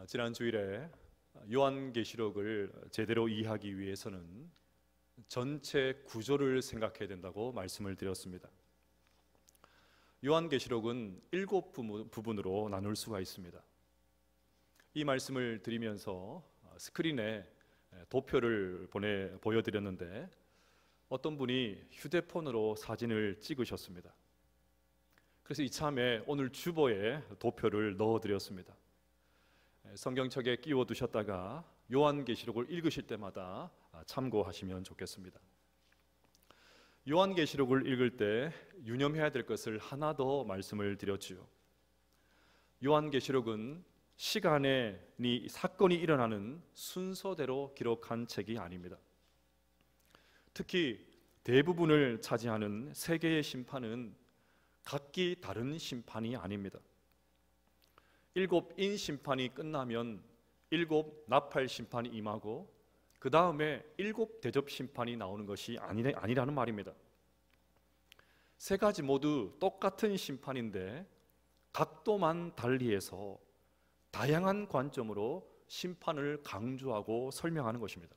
지난 주일에 요한계시록을 제대로 이해하기 위해서는 전체 구조를 생각해야 된다고 말씀을 드렸습니다. 요한계시록은 7부분으로 나눌 수가 있습니다. 이 말씀을 드리면서 스크린에 도표를 보여드렸는데 어떤 분이 휴대폰으로 사진을 찍으셨습니다. 그래서 이참에 오늘 주보에 도표를 넣어드렸습니다. 성경책에 끼워두셨다가 요한계시록을 읽으실 때마다 참고하시면 좋겠습니다. 요한계시록을 읽을 때 유념해야 될 것을 하나 더 말씀을 드렸지요. 요한계시록은 시간에 사건이 일어나는 순서대로 기록한 책이 아닙니다. 특히 대부분을 차지하는 세 개의 심판은 각기 다른 심판이 아닙니다. 7인 심판이 끝나면 7 나팔 심판이 임하고 그 다음에 7 대접 심판이 나오는 것이 아니라는 말입니다. 세 가지 모두 똑같은 심판인데 각도만 달리해서 다양한 관점으로 심판을 강조하고 설명하는 것입니다.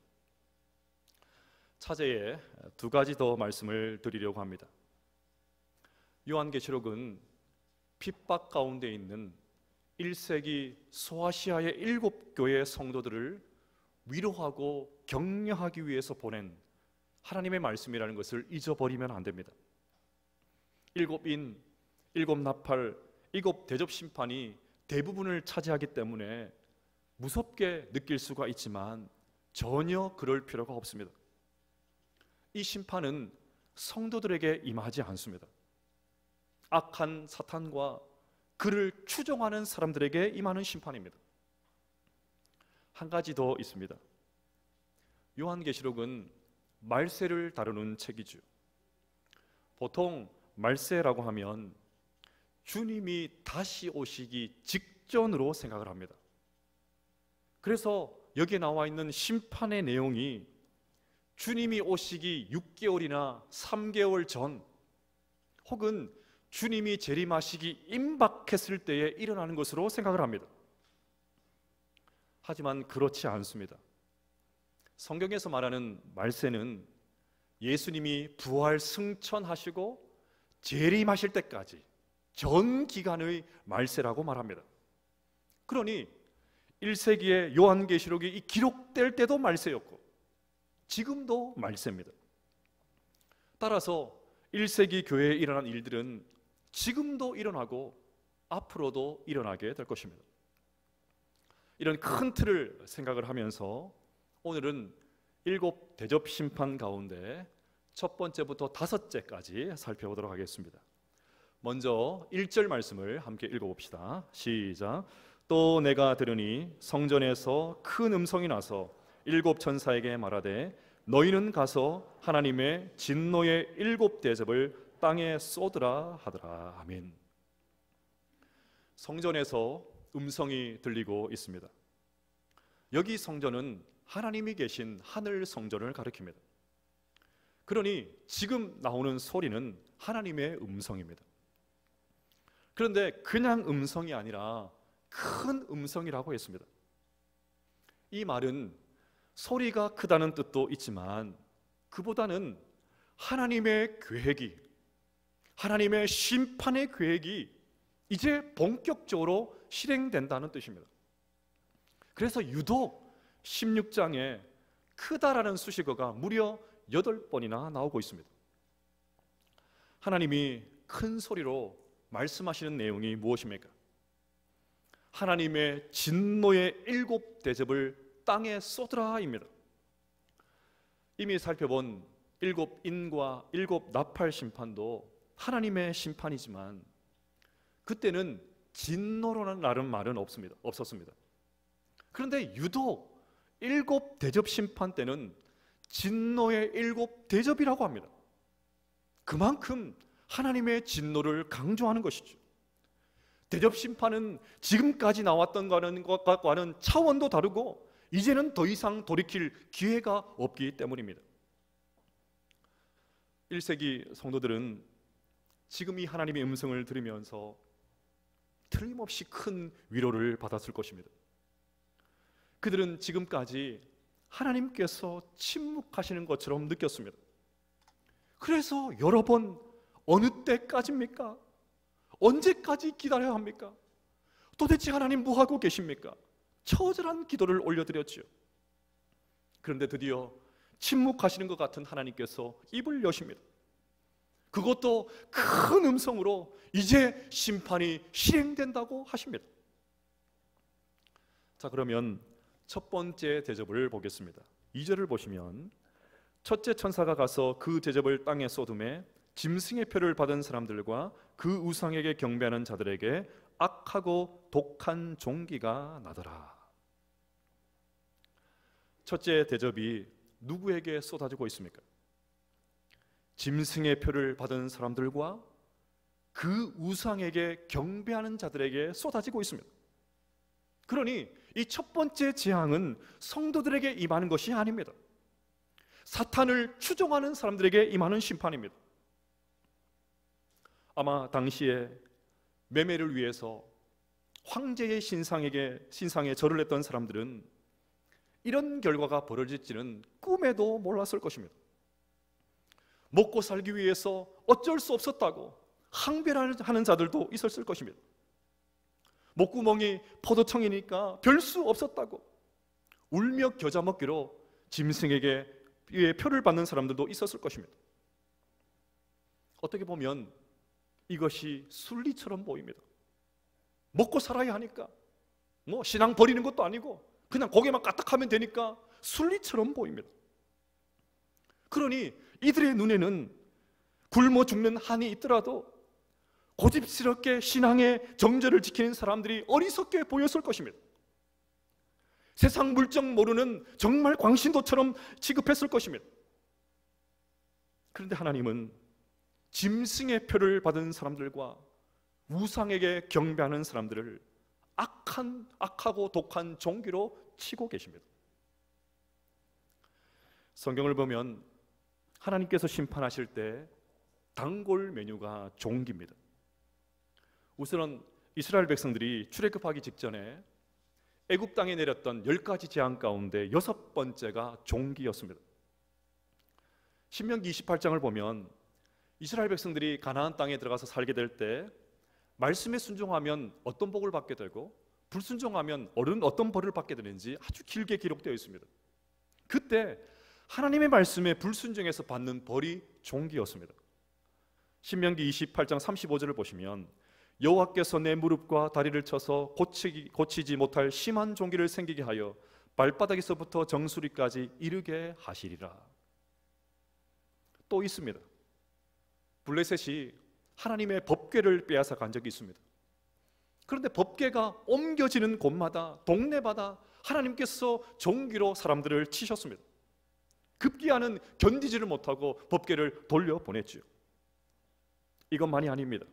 차제에 2가지 더 말씀을 드리려고 합니다. 요한계시록은 핍박 가운데 있는 1세기 소아시아의 7교회 성도들을 위로하고 격려하기 위해서 보낸 하나님의 말씀이라는 것을 잊어버리면 안 됩니다. 7인, 7 나팔, 7 대접 심판이 대부분을 차지하기 때문에 무섭게 느낄 수가 있지만 전혀 그럴 필요가 없습니다. 이 심판은 성도들에게 임하지 않습니다. 악한 사탄과 그를 추종하는 사람들에게 임하는 심판입니다. 한 가지 더 있습니다. 요한계시록은 말세를 다루는 책이죠. 보통 말세라고 하면 주님이 다시 오시기 직전으로 생각을 합니다. 그래서 여기에 나와 있는 심판의 내용이 주님이 오시기 6개월이나 3개월 전 혹은 주님이 재림하시기 임박했을 때에 일어나는 것으로 생각을 합니다. 하지만 그렇지 않습니다. 성경에서 말하는 말세는 예수님이 부활 승천하시고 재림하실 때까지 전 기간의 말세라고 말합니다. 그러니 1세기의 요한계시록이 기록될 때도 말세였고 지금도 말세입니다. 따라서 1세기 교회에 일어난 일들은 지금도 일어나고 앞으로도 일어나게 될 것입니다. 이런 큰 틀을 생각을 하면서 오늘은 7 대접 심판 가운데 첫 번째부터 5째까지 살펴보도록 하겠습니다. 먼저 1절 말씀을 함께 읽어봅시다. 시작. 또 내가 들으니 성전에서 큰 음성이 나서 7 천사에게 말하되 너희는 가서 하나님의 진노의 7 대접을 땅에 쏟으라 하더라. 아멘. 성전에서 음성이 들리고 있습니다. 여기 성전은 하나님이 계신 하늘 성전을 가리킵니다. 그러니 지금 나오는 소리는 하나님의 음성입니다. 그런데 그냥 음성이 아니라 큰 음성이라고 했습니다. 이 말은 소리가 크다는 뜻도 있지만 그보다는 하나님의 계획이, 하나님의 심판의 계획이 이제 본격적으로 실행된다는 뜻입니다. 그래서 유독 16장에 크다라는 수식어가 무려 8번이나 나오고 있습니다. 하나님이 큰 소리로 말씀하시는 내용이 무엇입니까? 하나님의 진노의 7 대접을 땅에 쏟으라입니다. 이미 살펴본 7인과 7 나팔 심판도 하나님의 심판이지만 그때는 진노라는 말은 없었습니다. 그런데 유독 7 대접 심판 때는 진노의 7 대접이라고 합니다. 그만큼 하나님의 진노를 강조하는 것이죠. 대접 심판은 지금까지 나왔던 것과는 차원도 다르고 이제는 더 이상 돌이킬 기회가 없기 때문입니다. 1세기 성도들은 지금 이 하나님의 음성을 들으면서 틀림없이 큰 위로를 받았을 것입니다. 그들은 지금까지 하나님께서 침묵하시는 것처럼 느꼈습니다. 그래서 여러 번 어느 때까지입니까? 언제까지 기다려야 합니까? 도대체 하나님 뭐 하고 계십니까? 처절한 기도를 올려드렸지요. 그런데 드디어 침묵하시는 것 같은 하나님께서 입을 여십니다. 그것도 큰 음성으로 이제 심판이 실행된다고 하십니다. 자, 그러면 첫 번째 대접을 보겠습니다. 2절을 보시면 첫째 천사가 가서 그 대접을 땅에 쏟음에 짐승의 표를 받은 사람들과 그 우상에게 경배하는 자들에게 악하고 독한 종기가 나더라. 첫째 대접이 누구에게 쏟아지고 있습니까? 짐승의 표를 받은 사람들과 그 우상에게 경배하는 자들에게 쏟아지고 있습니다. 그러니 이 첫 번째 재앙은 성도들에게 임하는 것이 아닙니다. 사탄을 추종하는 사람들에게 임하는 심판입니다. 아마 당시에 매매를 위해서 황제의 신상에 절을 했던 사람들은 이런 결과가 벌어질지는 꿈에도 몰랐을 것입니다. 먹고 살기 위해서 어쩔 수 없었다고 항변하는 자들도 있었을 것입니다. 목구멍이 포도청이니까 별 수 없었다고 울며 겨자 먹기로 짐승에게 표를 받는 사람들도 있었을 것입니다. 어떻게 보면 이것이 순리처럼 보입니다. 먹고 살아야 하니까 뭐 신앙 버리는 것도 아니고 그냥 고개만 까딱하면 되니까 순리처럼 보입니다. 그러니 이들의 눈에는 굶어 죽는 한이 있더라도 고집스럽게 신앙의 정절을 지키는 사람들이 어리석게 보였을 것입니다. 세상 물정 모르는 정말 광신도처럼 취급했을 것입니다. 그런데 하나님은 짐승의 표를 받은 사람들과 우상에게 경배하는 사람들을 악하고 독한 종기로 치고 계십니다. 성경을 보면 하나님께서 심판하실 때 단골 메뉴가 종기입니다. 우선은 이스라엘 백성들이 출애굽하기 직전에 애굽 땅에 내렸던 10가지 재앙 가운데 6번째가 종기였습니다. 신명기 28장을 보면 이스라엘 백성들이 가나안 땅에 들어가서 살게 될 때 말씀에 순종하면 어떤 복을 받게 되고 불순종하면 어떤 벌을 받게 되는지 아주 길게 기록되어 있습니다. 그때 하나님의 말씀에 불순종해서 받는 벌이 종기였습니다. 신명기 28장 35절을 보시면 여호와께서 내 무릎과 다리를 쳐서 고치지 못할 심한 종기를 생기게 하여 발바닥에서부터 정수리까지 이르게 하시리라. 또 있습니다. 블레셋이 하나님의 법궤를 빼앗아 간 적이 있습니다. 그런데 법궤가 옮겨지는 곳마다 동네마다 하나님께서 종기로 사람들을 치셨습니다. 급기야는 견디지를 못하고 법궤를 돌려보냈지요. 이것만이 아닙니다.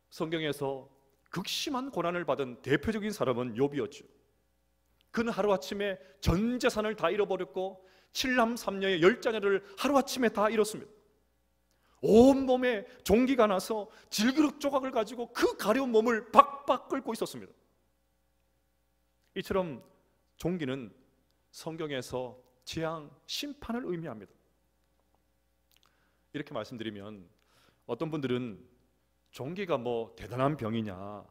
성경에서 극심한 고난을 받은 대표적인 사람은 욥이었죠. 그는 하루아침에 전 재산을 다 잃어버렸고 7남 3녀의 10자녀를 하루아침에 다 잃었습니다. 온몸에 종기가 나서 질그릇 조각을 가지고 그 가려운 몸을 박박 끓고 있었습니다. 이처럼 종기는 성경에서 재앙, 심판을 의미합니다. 이렇게 말씀드리면 어떤 분들은 종기가 뭐 대단한 병이냐,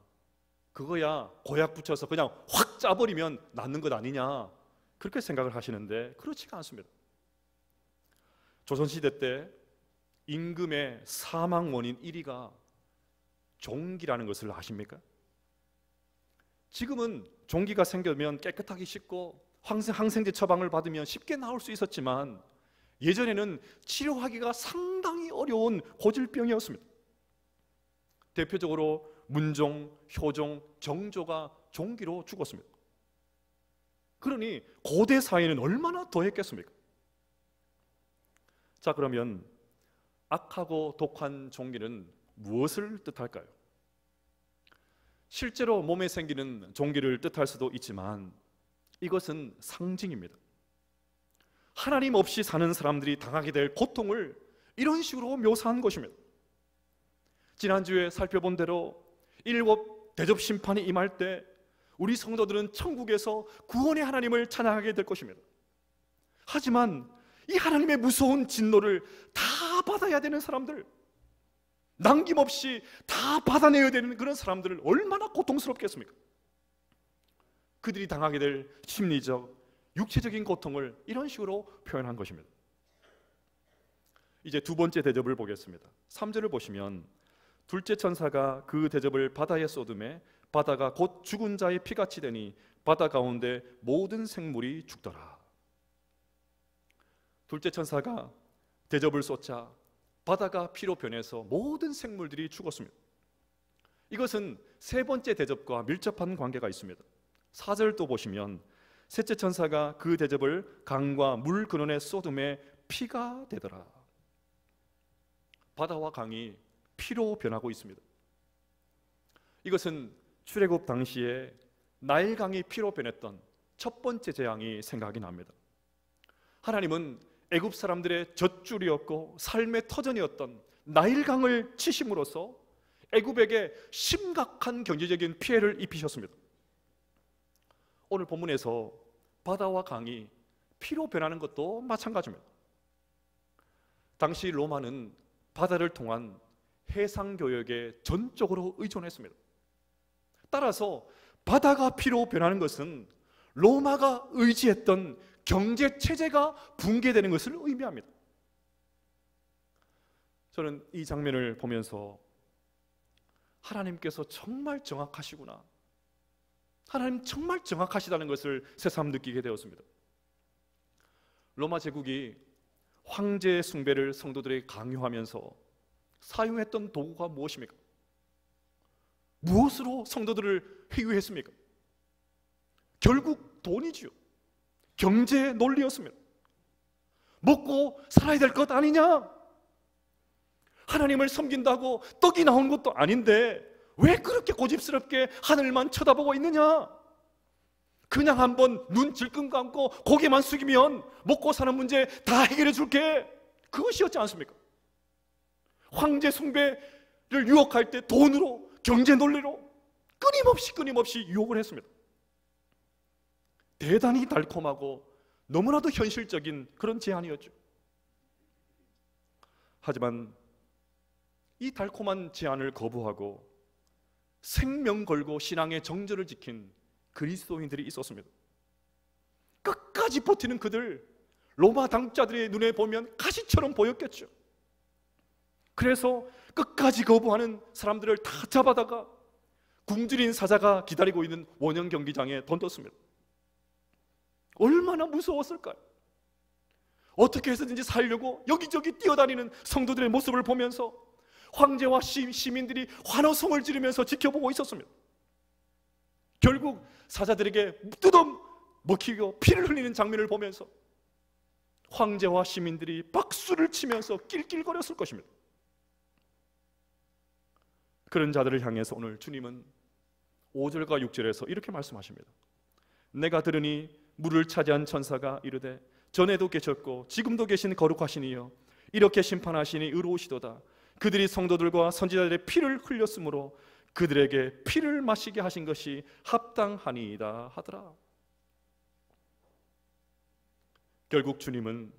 그거야 고약 붙여서 그냥 확 짜버리면 낫는 것 아니냐, 그렇게 생각을 하시는데 그렇지가 않습니다. 조선시대 때 임금의 사망 원인 1위가 종기라는 것을 아십니까? 지금은 종기가 생기면 깨끗하기 쉽고 항생제 처방을 받으면 쉽게 나올 수 있었지만 예전에는 치료하기가 상당히 어려운 고질병이었습니다. 대표적으로 문종, 효종, 정조가 종기로 죽었습니다. 그러니 고대 사회는 얼마나 더했겠습니까? 자, 그러면 악하고 독한 종기는 무엇을 뜻할까요? 실제로 몸에 생기는 종기를 뜻할 수도 있지만 이것은 상징입니다. 하나님 없이 사는 사람들이 당하게 될 고통을 이런 식으로 묘사한 것입니다. 지난주에 살펴본 대로 7 대접 심판이 임할 때 우리 성도들은 천국에서 구원의 하나님을 찬양하게 될 것입니다. 하지만 이 하나님의 무서운 진노를 다 받아야 되는 사람들, 남김없이 다 받아내야 되는 그런 사람들을 얼마나 고통스럽겠습니까? 그들이 당하게 될 심리적, 육체적인 고통을 이런 식으로 표현한 것입니다. 이제 두 번째 대접을 보겠습니다. 3절을 보시면 둘째 천사가 그 대접을 바다에 쏟음에 바다가 곧 죽은 자의 피같이 되니 바다 가운데 모든 생물이 죽더라. 둘째 천사가 대접을 쏟자 바다가 피로 변해서 모든 생물들이 죽었습니다. 이것은 세 번째 대접과 밀접한 관계가 있습니다. 4절도 보시면 셋째 천사가 그 대접을 강과 물 근원에 쏟음에 피가 되더라. 바다와 강이 피로 변하고 있습니다. 이것은 출애굽 당시에 나일강이 피로 변했던 첫 번째 재앙이 생각이 납니다. 하나님은 애굽 사람들의 젖줄이었고 삶의 터전이었던 나일강을 치심으로써 애굽에게 심각한 경제적인 피해를 입히셨습니다. 오늘 본문에서 바다와 강이 피로 변하는 것도 마찬가지입니다. 당시 로마는 바다를 통한 해상교역에 전적으로 의존했습니다. 따라서 바다가 피로 변하는 것은 로마가 의지했던 경제체제가 붕괴되는 것을 의미합니다. 저는 이 장면을 보면서 하나님께서 정말 정확하시구나, 하나님 정말 정확하시다는 것을 새삼 느끼게 되었습니다. 로마 제국이 황제 숭배를 성도들에게 강요하면서 사용했던 도구가 무엇입니까? 무엇으로 성도들을 회유했습니까? 결국 돈이지요. 경제의 논리였습니다. 먹고 살아야 될 것 아니냐? 하나님을 섬긴다고 떡이 나온 것도 아닌데 왜 그렇게 고집스럽게 하늘만 쳐다보고 있느냐? 그냥 한번 눈 질끈 감고 고개만 숙이면 먹고 사는 문제 다 해결해 줄게, 그것이었지 않습니까? 황제 숭배를 유혹할 때 돈으로, 경제 논리로 끊임없이 유혹을 했습니다. 대단히 달콤하고 너무나도 현실적인 그런 제안이었죠. 하지만 이 달콤한 제안을 거부하고 생명 걸고 신앙의 정절을 지킨 그리스도인들이 있었습니다. 끝까지 버티는 그들, 로마 당자들의 눈에 보면 가시처럼 보였겠죠. 그래서 끝까지 거부하는 사람들을 다 잡아다가 굶주린 사자가 기다리고 있는 원형 경기장에 던졌습니다. 얼마나 무서웠을까요? 어떻게 해서든지 살려고 여기저기 뛰어다니는 성도들의 모습을 보면서 황제와 시민들이 환호성을 지르면서 지켜보고 있었습니다. 결국 사자들에게 뜯어 먹히고 피를 흘리는 장면을 보면서 황제와 시민들이 박수를 치면서 낄낄거렸을 것입니다. 그런 자들을 향해서 오늘 주님은 5절과 6절에서 이렇게 말씀하십니다. 내가 들으니 물을 차지한 천사가 이르되 전에도 계셨고 지금도 계신 거룩하시니여 이렇게 심판하시니 의로우시도다. 그들이 성도들과 선지자들의 피를 흘렸으므로 그들에게 피를 마시게 하신 것이 합당하니이다 하더라. 결국 주님은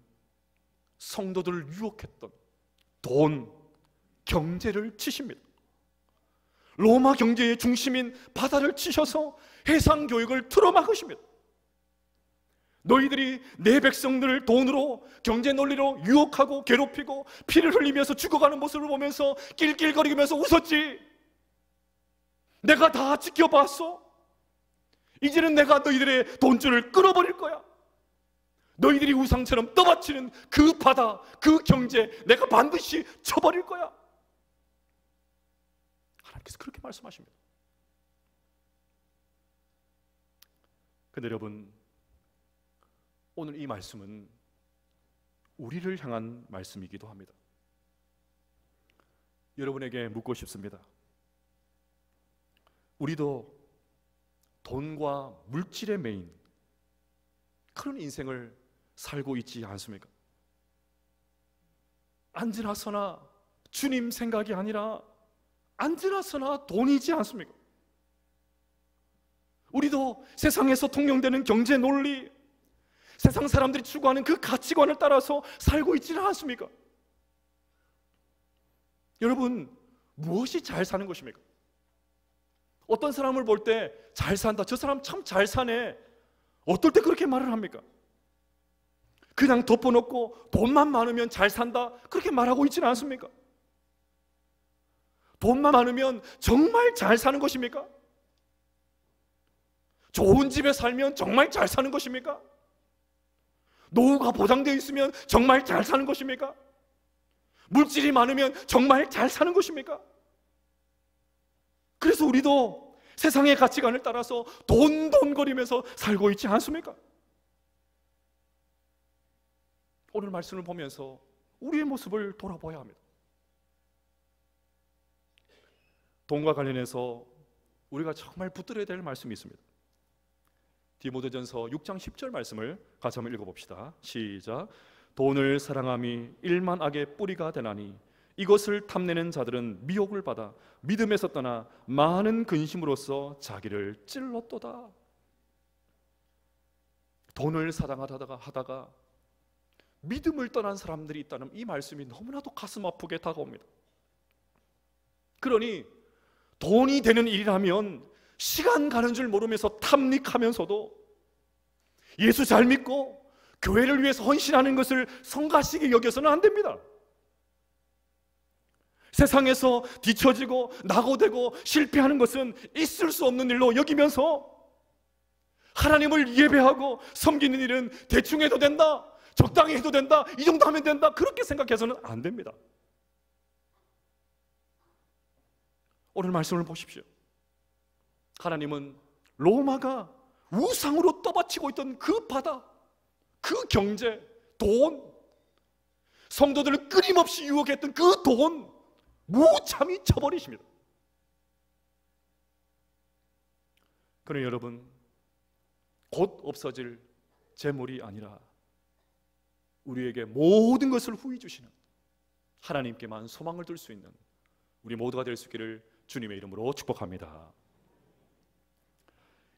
성도들을 유혹했던 돈, 경제를 치십니다. 로마 경제의 중심인 바다를 치셔서 해상 교육을 틀어막으십니다. 너희들이 내 백성들을 돈으로, 경제 논리로 유혹하고 괴롭히고 피를 흘리면서 죽어가는 모습을 보면서 낄낄거리면서 웃었지. 내가 다 지켜봤어. 이제는 내가 너희들의 돈줄을 끊어버릴 거야. 너희들이 우상처럼 떠받치는 그 바다, 그 경제 내가 반드시 쳐버릴 거야. 하나님께서 그렇게 말씀하십니다. 근데 여러분, 오늘 이 말씀은 우리를 향한 말씀이기도 합니다. 여러분에게 묻고 싶습니다. 우리도 돈과 물질의 메인 그런 인생을 살고 있지 않습니까? 앉으나서나 주님 생각이 아니라 앉으나서나 돈이지 않습니까? 우리도 세상에서 통용되는 경제 논리, 세상 사람들이 추구하는 그 가치관을 따라서 살고 있지는 않습니까? 여러분, 무엇이 잘 사는 것입니까? 어떤 사람을 볼 때 잘 산다, 저 사람 참 잘 사네, 어떨 때 그렇게 말을 합니까? 그냥 덮어놓고 돈만 많으면 잘 산다, 그렇게 말하고 있지는 않습니까? 돈만 많으면 정말 잘 사는 것입니까? 좋은 집에 살면 정말 잘 사는 것입니까? 노후가 보장되어 있으면 정말 잘 사는 것입니까? 물질이 많으면 정말 잘 사는 것입니까? 그래서 우리도 세상의 가치관을 따라서 돈돈거리면서 살고 있지 않습니까? 오늘 말씀을 보면서 우리의 모습을 돌아봐야 합니다. 돈과 관련해서 우리가 정말 붙들어야 될 말씀이 있습니다. 디모데전서 6장 10절 말씀을 같이 한번 읽어봅시다. 시작. 돈을 사랑함이 일만 악의 뿌리가 되나니 이것을 탐내는 자들은 미혹을 받아 믿음에서 떠나 많은 근심으로써 자기를 찔렀도다. 돈을 사랑하다가 믿음을 떠난 사람들이 있다는 이 말씀이 너무나도 가슴 아프게 다가옵니다. 그러니 돈이 되는 일이라면 시간 가는 줄 모르면서 탐닉하면서도 예수 잘 믿고 교회를 위해서 헌신하는 것을 성가시게 여겨서는 안 됩니다. 세상에서 뒤처지고 낙오되고 실패하는 것은 있을 수 없는 일로 여기면서 하나님을 예배하고 섬기는 일은 대충 해도 된다, 적당히 해도 된다, 이 정도 하면 된다, 그렇게 생각해서는 안 됩니다. 오늘 말씀을 보십시오. 하나님은 로마가 우상으로 떠받치고 있던 그 바다, 그 경제, 돈, 성도들을 끊임없이 유혹했던 그 돈 무참히 쳐버리십니다. 그러나 여러분, 곧 없어질 재물이 아니라 우리에게 모든 것을 후히 주시는 하나님께만 소망을 둘 수 있는 우리 모두가 될 수 있기를 주님의 이름으로 축복합니다.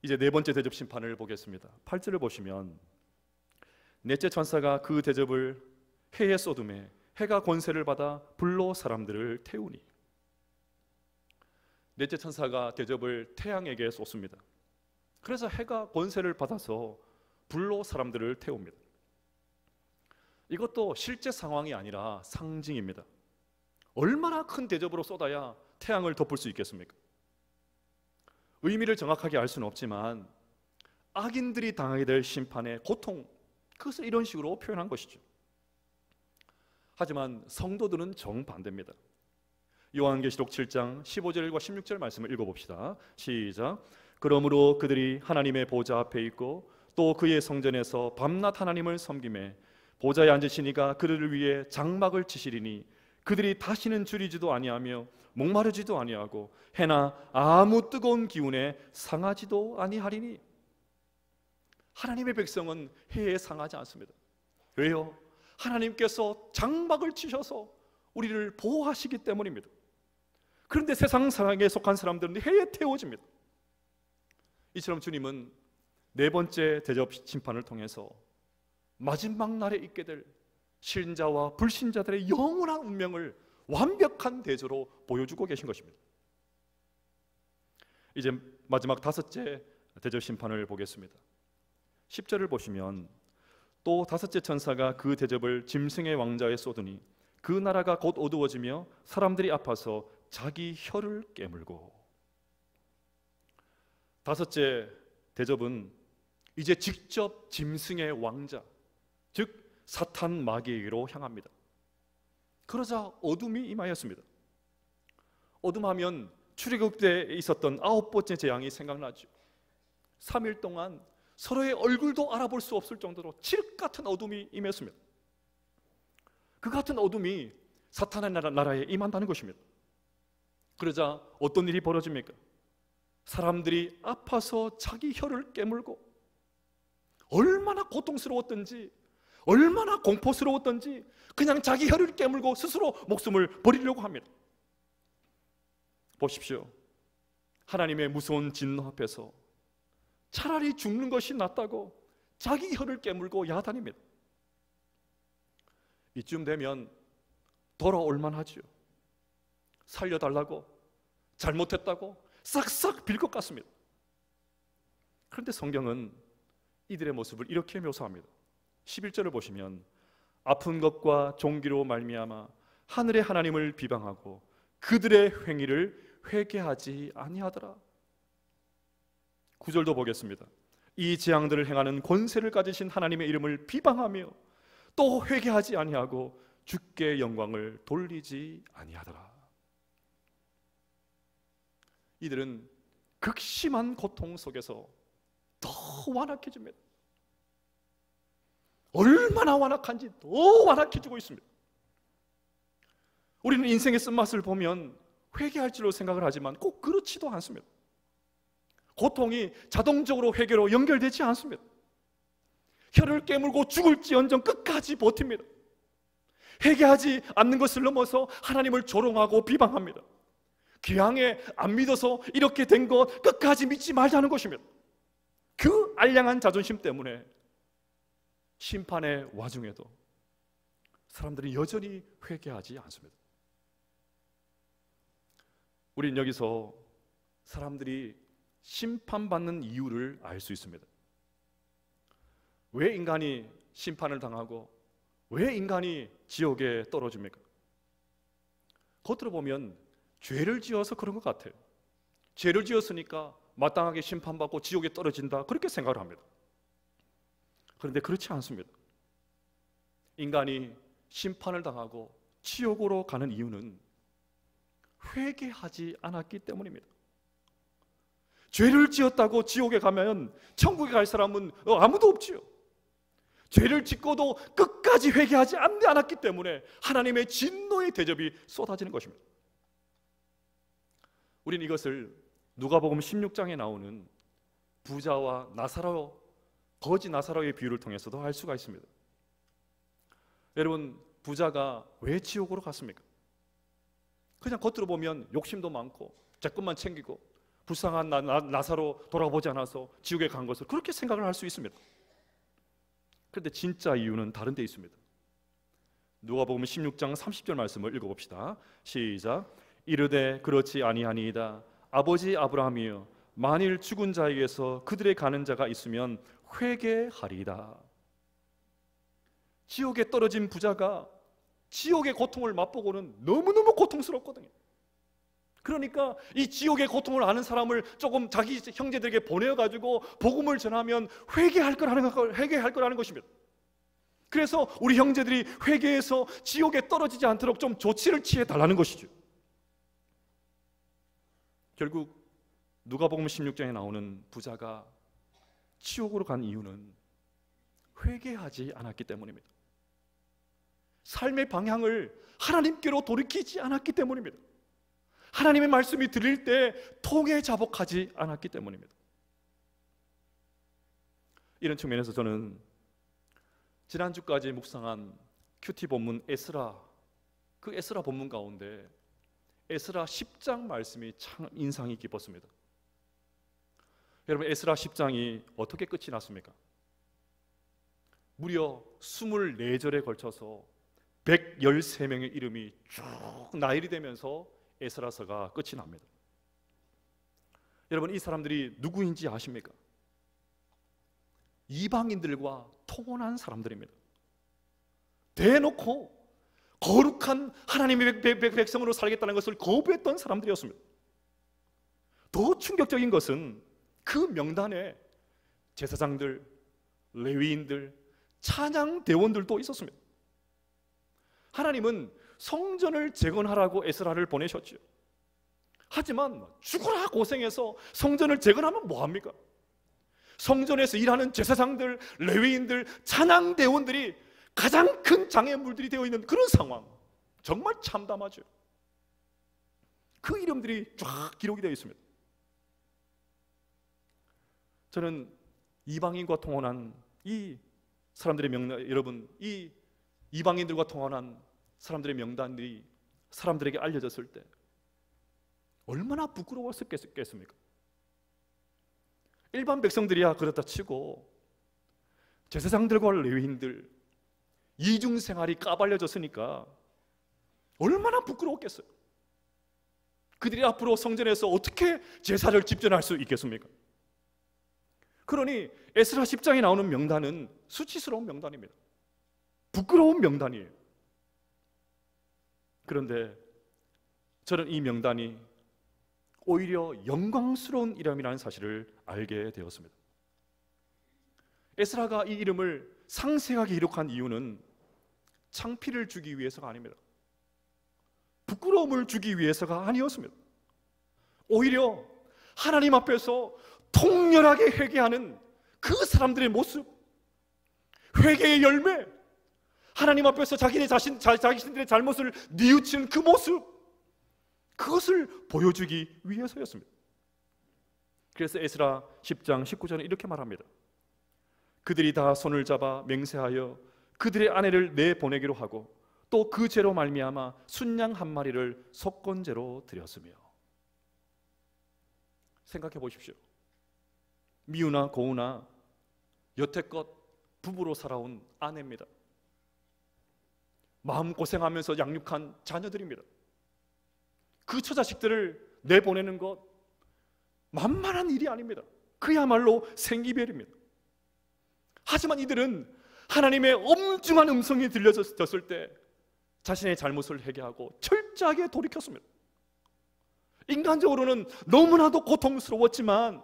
이제 네 번째 대접 심판을 보겠습니다. 8절을 보시면 넷째 천사가 그 대접을 해에 쏟음에 해가 권세를 받아 불로 사람들을 태우니. 넷째 천사가 대접을 태양에게 쏟습니다. 그래서 해가 권세를 받아서 불로 사람들을 태웁니다. 이것도 실제 상황이 아니라 상징입니다. 얼마나 큰 대접으로 쏟아야 태양을 덮을 수 있겠습니까? 의미를 정확하게 알 수는 없지만 악인들이 당하게 될 심판의 고통, 그것을 이런 식으로 표현한 것이죠. 하지만 성도들은 정반대입니다. 요한계시록 7장 15절과 16절 말씀을 읽어봅시다. 시작. 그러므로 그들이 하나님의 보좌 앞에 있고 또 그의 성전에서 밤낮 하나님을 섬기매 보좌에 앉으신 이가 그들을 위해 장막을 치시리니 그들이 다시는 줄이지도 아니하며 목마르지도 아니하고 해나 아무 뜨거운 기운에 상하지도 아니하리니. 하나님의 백성은 해에 상하지 않습니다. 왜요? 하나님께서 장막을 치셔서 우리를 보호하시기 때문입니다. 그런데 세상 상황에 속한 사람들은 해에 태워집니다. 이처럼 주님은 네 번째 대접 심판을 통해서 마지막 날에 있게 될 신자와 불신자들의 영원한 운명을 완벽한 대조로 보여주고 계신 것입니다. 이제 마지막 다섯째 대접 심판을 보겠습니다. 10절을 보시면 또 다섯째 천사가 그 대접을 짐승의 왕자에 쏟으니 그 나라가 곧 어두워지며 사람들이 아파서 자기 혀를 깨물고. 다섯째 대접은 이제 직접 짐승의 왕자, 즉 사탄 마귀에게로 향합니다. 그러자 어둠이 임하였습니다. 어둠하면 출애굽 때에 있었던 9번째 재앙이 생각나죠. 3일 동안 서로의 얼굴도 알아볼 수 없을 정도로 칠흑 같은 어둠이 임했습니다. 그 같은 어둠이 사탄의 나라에 임한다는 것입니다. 그러자 어떤 일이 벌어집니까? 사람들이 아파서 자기 혀를 깨물고, 얼마나 고통스러웠던지, 얼마나 공포스러웠던지 그냥 자기 혀를 깨물고 스스로 목숨을 버리려고 합니다. 보십시오. 하나님의 무서운 진노 앞에서 차라리 죽는 것이 낫다고 자기 혀를 깨물고 야단입니다. 이쯤 되면 돌아올 만하지요. 살려달라고, 잘못했다고 싹싹 빌 것 같습니다. 그런데 성경은 이들의 모습을 이렇게 묘사합니다. 11절을 보시면 아픈 것과 종기로 말미암아 하늘의 하나님을 비방하고 그들의 행위를 회개하지 아니하더라. 9절도 보겠습니다. 이 재앙들을 행하는 권세를 가지신 하나님의 이름을 비방하며 또 회개하지 아니하고 주께 영광을 돌리지 아니하더라. 이들은 극심한 고통 속에서 더 완악해집니다. 얼마나 완악한지 더 완악해지고 있습니다. 우리는 인생의 쓴맛을 보면 회개할 줄로 생각을 하지만 꼭 그렇지도 않습니다. 고통이 자동적으로 회개로 연결되지 않습니다. 혀를 깨물고 죽을지언정 끝까지 버팁니다. 회개하지 않는 것을 넘어서 하나님을 조롱하고 비방합니다. 귀향에 안 믿어서 이렇게 된 것 끝까지 믿지 말자는 것입니다. 그 알량한 자존심 때문에 심판의 와중에도 사람들이 여전히 회개하지 않습니다. 우린 여기서 사람들이 심판받는 이유를 알 수 있습니다. 왜 인간이 심판을 당하고 왜 인간이 지옥에 떨어집니까? 겉으로 보면 죄를 지어서 그런 것 같아요. 죄를 지었으니까 마땅하게 심판받고 지옥에 떨어진다, 그렇게 생각을 합니다. 그런데 그렇지 않습니다. 인간이 심판을 당하고 지옥으로 가는 이유는 회개하지 않았기 때문입니다. 죄를 지었다고 지옥에 가면 천국에 갈 사람은 아무도 없지요. 죄를 짓고도 끝까지 회개하지 않았기 때문에 하나님의 진노의 대접이 쏟아지는 것입니다. 우리는 이것을 누가복음 16장에 나오는 부자와 나사로, 거지 나사로의 비유를 통해서도 알 수가 있습니다. 여러분, 부자가 왜 지옥으로 갔습니까? 그냥 겉으로 보면 욕심도 많고 제 것만 챙기고 불쌍한 나사로 돌아보지 않아서 지옥에 간 것을 그렇게 생각을 할 수 있습니다. 그런데 진짜 이유는 다른 데 있습니다. 누가복음 16장 30절 말씀을 읽어봅시다. 시작. 이르되 그렇지 아니하니이다. 아버지 아브라함이여, 만일 죽은 자에게서 그들의 가는 자가 있으면 회개하리이다. 지옥에 떨어진 부자가 지옥의 고통을 맛보고는 너무너무 고통스럽거든요. 그러니까 이 지옥의 고통을 아는 사람을 조금 자기 형제들에게 보내가지고 복음을 전하면 회개할 거라는 것입니다. 그래서 우리 형제들이 회개해서 지옥에 떨어지지 않도록 좀 조치를 취해 달라는 것이죠. 결국 누가복음 16장에 나오는 부자가 지옥으로 간 이유는 회개하지 않았기 때문입니다. 삶의 방향을 하나님께로 돌이키지 않았기 때문입니다. 하나님의 말씀이 들릴 때 통에 자복하지 않았기 때문입니다. 이런 측면에서 저는 지난주까지 묵상한 큐티 본문 에스라, 그 에스라 본문 가운데 에스라 10장 말씀이 참 인상이 깊었습니다. 여러분, 에스라 10장이 어떻게 끝이 났습니까? 무려 24절에 걸쳐서 113명의 이름이 쭉 나열이 되면서 에스라서가 끝이 납니다. 여러분, 이 사람들이 누구인지 아십니까? 이방인들과 통혼한 사람들입니다. 대놓고 거룩한 하나님의 백성으로 살겠다는 것을 거부했던 사람들이었습니다. 더 충격적인 것은 그 명단에 제사장들, 레위인들, 찬양 대원들도 있었습니다. 하나님은 성전을 재건하라고 에스라를 보내셨죠. 하지만 죽으라 고생해서 성전을 재건하면 뭐합니까? 성전에서 일하는 제사장들, 레위인들, 찬양 대원들이 가장 큰 장애물들이 되어 있는 그런 상황, 정말 참담하죠. 그 이름들이 쫙 기록이 되어 있습니다. 저는 이방인과 통혼한 이 사람들의 명단, 여러분, 이 이방인들과 통혼한 사람들의 명단들이 사람들에게 알려졌을 때 얼마나 부끄러웠겠습니까? 일반 백성들이야 그렇다 치고 제사장들과 레위인들 이중 생활이 까발려졌으니까 얼마나 부끄러웠겠어요. 그들이 앞으로 성전에서 어떻게 제사를 집전할 수 있겠습니까? 그러니 에스라 10장에 나오는 명단은 수치스러운 명단입니다. 부끄러운 명단이에요. 그런데 저는 이 명단이 오히려 영광스러운 이름이라는 사실을 알게 되었습니다. 에스라가 이 이름을 상세하게 기록한 이유는 창피를 주기 위해서가 아닙니다. 부끄러움을 주기 위해서가 아니었습니다. 오히려 하나님 앞에서 통렬하게 회개하는 그 사람들의 모습, 회개의 열매, 하나님 앞에서 자신들의 잘못을 뉘우치는 그 모습, 그것을 보여주기 위해서였습니다. 그래서 에스라 10장 19절은 이렇게 말합니다. 그들이 다 손을 잡아 맹세하여 그들의 아내를 내보내기로 하고 또 그 죄로 말미암아 순양 한 마리를 속건제로 드렸으며. 생각해 보십시오. 미우나 고우나 여태껏 부부로 살아온 아내입니다. 마음고생하면서 양육한 자녀들입니다. 그 처자식들을 내보내는 것 만만한 일이 아닙니다. 그야말로 생이별입니다. 하지만 이들은 하나님의 엄중한 음성이 들려졌을 때 자신의 잘못을 회개하고 철저하게 돌이켰습니다. 인간적으로는 너무나도 고통스러웠지만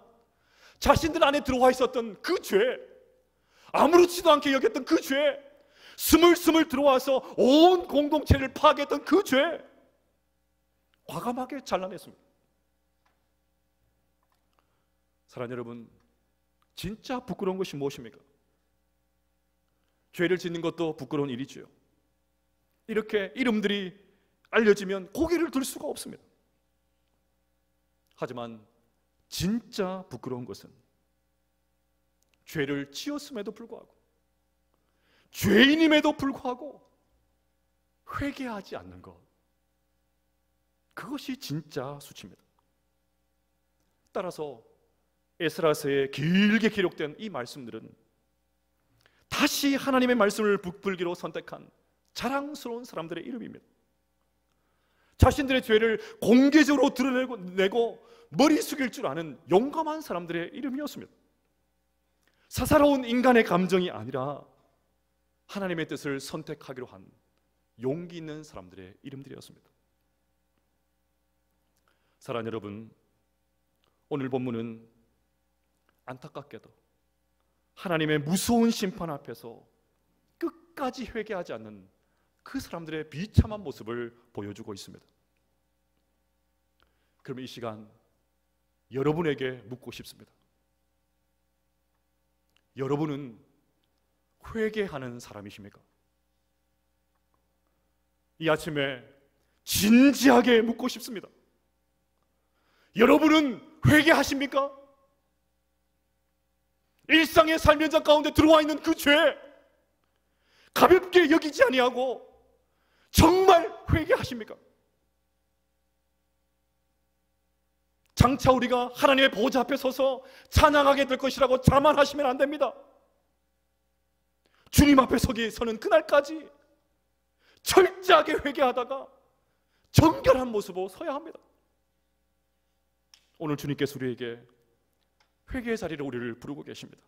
자신들 안에 들어와 있었던 그 죄, 아무렇지도 않게 여겼던 그 죄, 스물스물 들어와서 온 공동체를 파괴했던 그 죄, 과감하게 잘라냈습니다. 사랑하는 여러분, 진짜 부끄러운 것이 무엇입니까? 죄를 짓는 것도 부끄러운 일이지요. 이렇게 이름들이 알려지면 고개를 들 수가 없습니다. 하지만 진짜 부끄러운 것은 죄를 지었음에도 불구하고, 죄인임에도 불구하고 회개하지 않는 것, 그것이 진짜 수치입니다. 따라서 에스라서에 길게 기록된 이 말씀들은 다시 하나님의 말씀을 붙들기로 선택한 자랑스러운 사람들의 이름입니다. 자신들의 죄를 공개적으로 드러내고 머리 숙일 줄 아는 용감한 사람들의 이름이었습니다. 사사로운 인간의 감정이 아니라 하나님의 뜻을 선택하기로 한 용기 있는 사람들의 이름들이었습니다. 사랑하는 여러분, 오늘 본문은 안타깝게도 하나님의 무서운 심판 앞에서 끝까지 회개하지 않는 그 사람들의 비참한 모습을 보여주고 있습니다. 그럼 이 시간 여러분에게 묻고 싶습니다. 여러분은 회개하는 사람이십니까? 이 아침에 진지하게 묻고 싶습니다. 여러분은 회개하십니까? 일상의 삶 현장 가운데 들어와 있는 그 죄, 가볍게 여기지 아니하고 정말 회개하십니까? 장차 우리가 하나님의 보좌 앞에 서서 찬양하게 될 것이라고 자만하시면 안 됩니다. 주님 앞에 서는 그날까지 철저하게 회개하다가 정결한 모습으로 서야 합니다. 오늘 주님께서 우리에게 회개의 자리로 우리를 부르고 계십니다.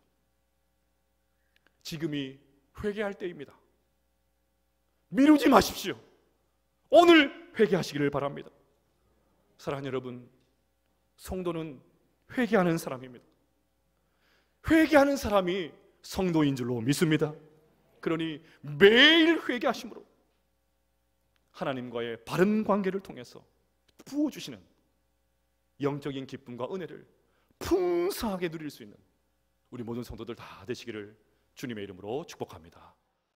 지금이 회개할 때입니다. 미루지 마십시오. 오늘 회개하시기를 바랍니다. 사랑하는 여러분, 성도는 회개하는 사람입니다. 회개하는 사람이 성도인 줄로 믿습니다. 그러니 매일 회개하심으로 하나님과의 바른 관계를 통해서 부어주시는 영적인 기쁨과 은혜를 풍성하게 누릴 수 있는 우리 모든 성도들 다 되시기를 주님의 이름으로 축복합니다.